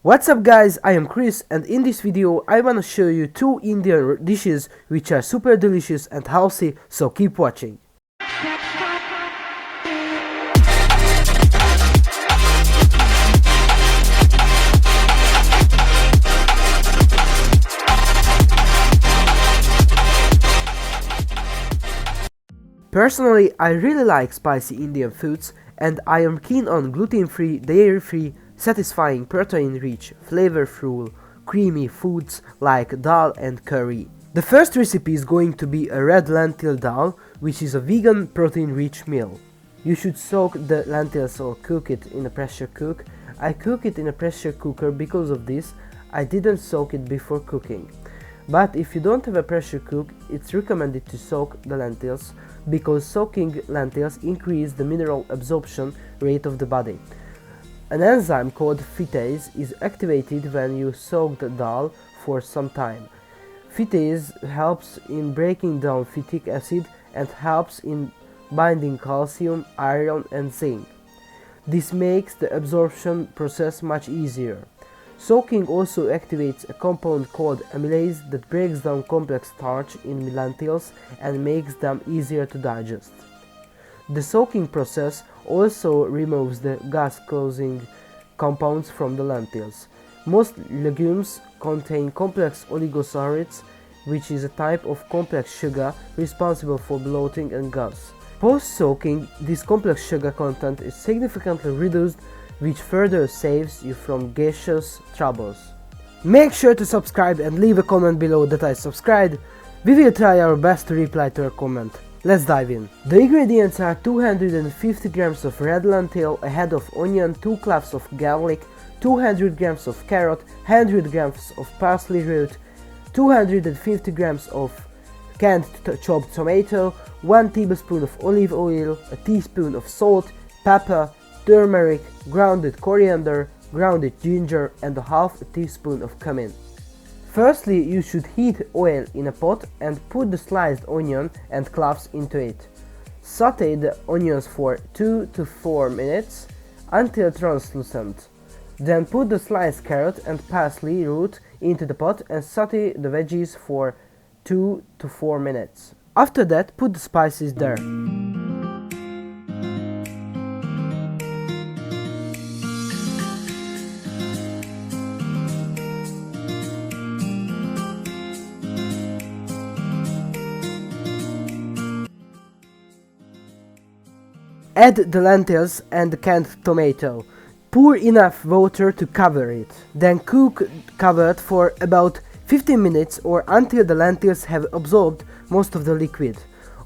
What's up guys, I am Chris and in this video I wanna show you two Indian dishes which are super delicious and healthy, so keep watching. Personally, I really like spicy Indian foods and I am keen on gluten-free, dairy-free, satisfying protein-rich, flavorful, creamy foods like dal and curry. The first recipe is going to be a red lentil dal, which is a vegan protein-rich meal. You should soak the lentils or cook it in a pressure cook. I cook it in a pressure cooker because of this. I didn't soak it before cooking. But if you don't have a pressure cook, it's recommended to soak the lentils because soaking lentils increase the mineral absorption rate of the body. An enzyme called phytase is activated when you soak the dal for some time. Phytase helps in breaking down phytic acid and helps in binding calcium, iron and zinc. This makes the absorption process much easier. Soaking also activates a compound called amylase that breaks down complex starch in lentils and makes them easier to digest. The soaking process also removes the gas-causing compounds from the lentils. Most legumes contain complex oligosaccharides, which is a type of complex sugar responsible for bloating and gas. Post-soaking, this complex sugar content is significantly reduced, which further saves you from gaseous troubles. Make sure to subscribe and leave a comment below that I subscribed. We will try our best to reply to your comment. Let's dive in. The ingredients are 250 grams of red lentil, a head of onion, 2 cloves of garlic, 200 grams of carrot, 100 grams of parsley root, 250 grams of canned chopped tomato, 1 tablespoon of olive oil, a teaspoon of salt, pepper, turmeric, grounded coriander, grounded ginger and a half a teaspoon of cumin. Firstly, you should heat oil in a pot and put the sliced onion and cloves into it. Sauté the onions for 2 to 4 minutes until translucent. Then put the sliced carrot and parsley root into the pot and sauté the veggies for 2 to 4 minutes. After that, put the spices there. Add the lentils and the canned tomato. Pour enough water to cover it. Then cook covered for about 15 minutes or until the lentils have absorbed most of the liquid.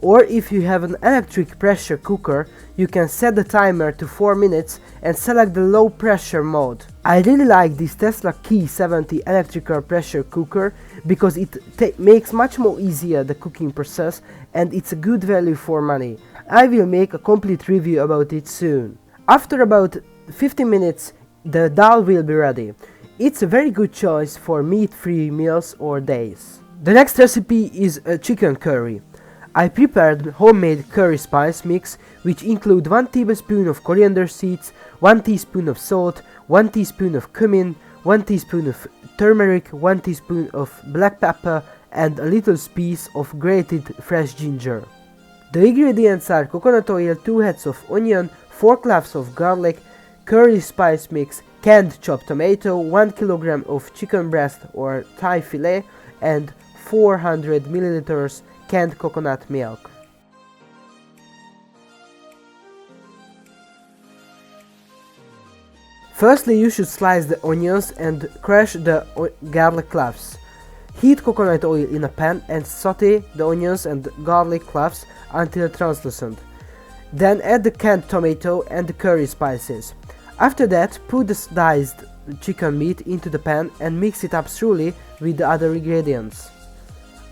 Or if you have an electric pressure cooker, you can set the timer to 4 minutes and select the low pressure mode. I really like this Tesla Key 70 electrical pressure cooker because it makes much more easier the cooking process and it's a good value for money. I will make a complete review about it soon. After about 15 minutes, the dal will be ready. It's a very good choice for meat-free meals or days. The next recipe is a chicken curry. I prepared homemade curry spice mix which include 1 tablespoon of coriander seeds, 1 teaspoon of salt, 1 teaspoon of cumin, 1 teaspoon of turmeric, 1 teaspoon of black pepper and a little piece of grated fresh ginger. The ingredients are coconut oil, 2 heads of onion, 4 cloves of garlic, curry spice mix, canned chopped tomato, 1 kilogram of chicken breast or thigh filet and 400 milliliters canned coconut milk. Firstly, you should slice the onions and crush the garlic cloves. Heat coconut oil in a pan and sauté the onions and garlic cloves until translucent. Then add the canned tomato and the curry spices. After that, put the diced chicken meat into the pan and mix it up thoroughly with the other ingredients.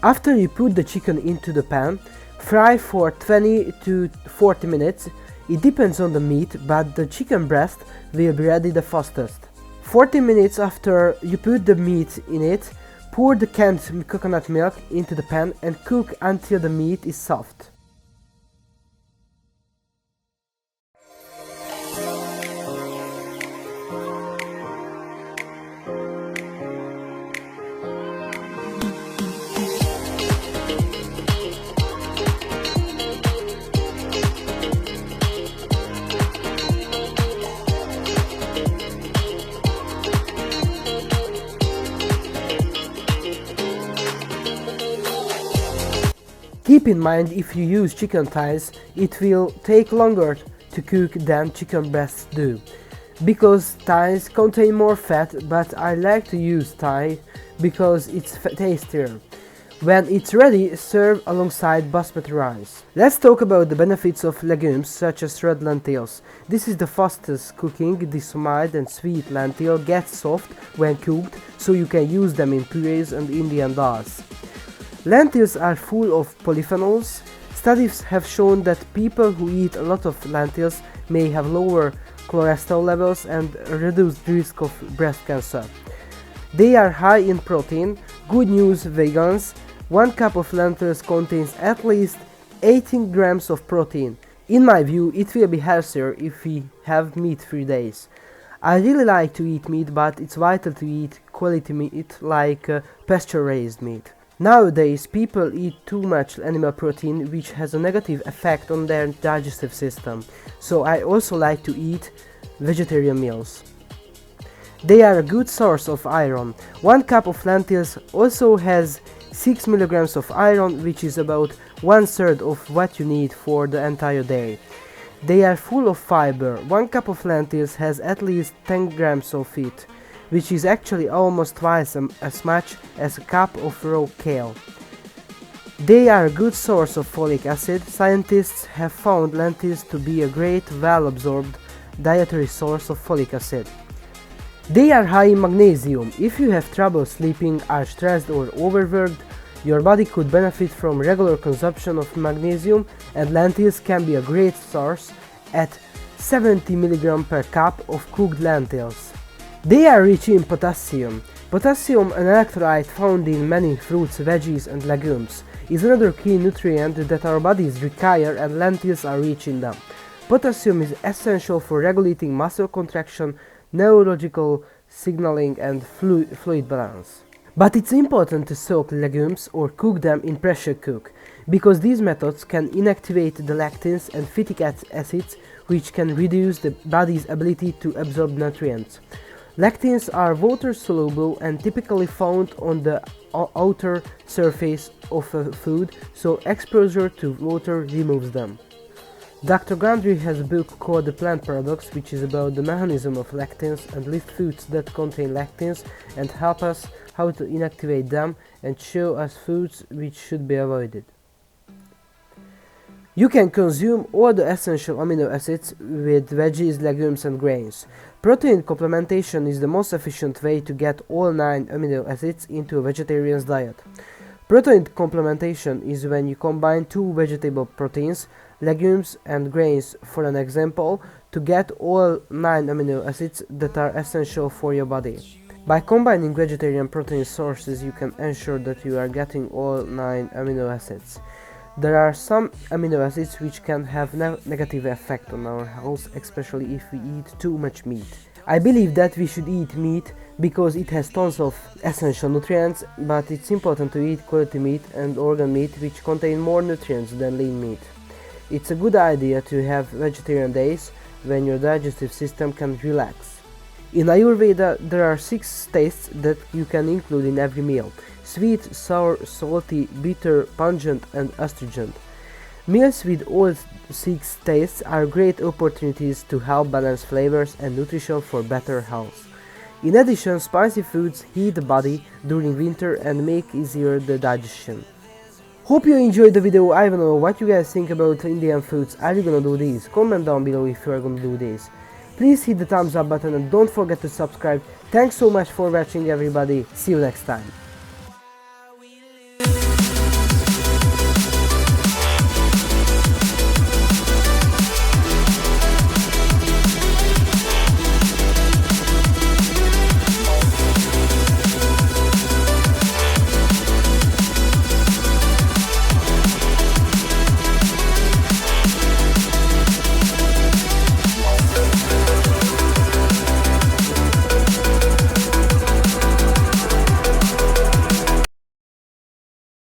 After you put the chicken into the pan, fry for 20 to 40 minutes. It depends on the meat, but the chicken breast will be ready the fastest. 40 minutes after you put the meat in it, pour the canned coconut milk into the pan and cook until the meat is soft. Keep in mind, if you use chicken thighs, it will take longer to cook than chicken breasts do, because thighs contain more fat, but I like to use thigh because it's tastier. When it's ready, serve alongside basmati rice. Let's talk about the benefits of legumes such as red lentils. This is the fastest cooking. This mild and sweet lentil gets soft when cooked, so you can use them in purees and Indian dals. Lentils are full of polyphenols. Studies have shown that people who eat a lot of lentils may have lower cholesterol levels and a reduced risk of breast cancer. They are high in protein. Good news, vegans. 1 cup of lentils contains at least 18 grams of protein. In my view, it will be healthier if we have meat-free days. I really like to eat meat, but it's vital to eat quality meat like pasture-raised meat. Nowadays, people eat too much animal protein, which has a negative effect on their digestive system. So I also like to eat vegetarian meals. They are a good source of iron. 1 cup of lentils also has 6 milligrams of iron, which is about 1/3 of what you need for the entire day. They are full of fiber. 1 cup of lentils has at least 10 grams of it, which is actually almost twice as much as a cup of raw kale. They are a good source of folic acid. Scientists have found lentils to be a great, well-absorbed dietary source of folic acid. They are high in magnesium. If you have trouble sleeping, are stressed or overworked, your body could benefit from regular consumption of magnesium, and lentils can be a great source at 70 mg per cup of cooked lentils. They are rich in potassium. Potassium, an electrolyte found in many fruits, veggies and legumes, is another key nutrient that our bodies require, and lentils are rich in them. Potassium is essential for regulating muscle contraction, neurological signaling and fluid balance. But it's important to soak legumes or cook them in pressure cook, because these methods can inactivate the lectins and phytic acids, which can reduce the body's ability to absorb nutrients. Lectins are water soluble and typically found on the outer surface of a food, so exposure to water removes them. Dr. Gundry has a book called The Plant Paradox, which is about the mechanism of lectins, and lists foods that contain lectins and help us how to inactivate them and show us foods which should be avoided. You can consume all the essential amino acids with veggies, legumes and grains. Protein complementation is the most efficient way to get all 9 amino acids into a vegetarian's diet. Protein complementation is when you combine 2 vegetable proteins, legumes and grains for an example, to get all 9 amino acids that are essential for your body. By combining vegetarian protein sources, you can ensure that you are getting all 9 amino acids. There are some amino acids which can have negative effect on our health, especially if we eat too much meat. I believe that we should eat meat because it has tons of essential nutrients, but it's important to eat quality meat and organ meat which contain more nutrients than lean meat. It's a good idea to have vegetarian days when your digestive system can relax. In Ayurveda, there are 6 tastes that you can include in every meal: sweet, sour, salty, bitter, pungent and astringent. Meals with all 6 tastes are great opportunities to help balance flavors and nutrition for better health. In addition, spicy foods heat the body during winter and make easier the digestion. Hope you enjoyed the video. I wanna know what you guys think about Indian foods. Are you gonna do these? Comment down below if you are gonna do this. Please hit the thumbs up button and don't forget to subscribe. Thanks so much for watching, everybody. See you next time.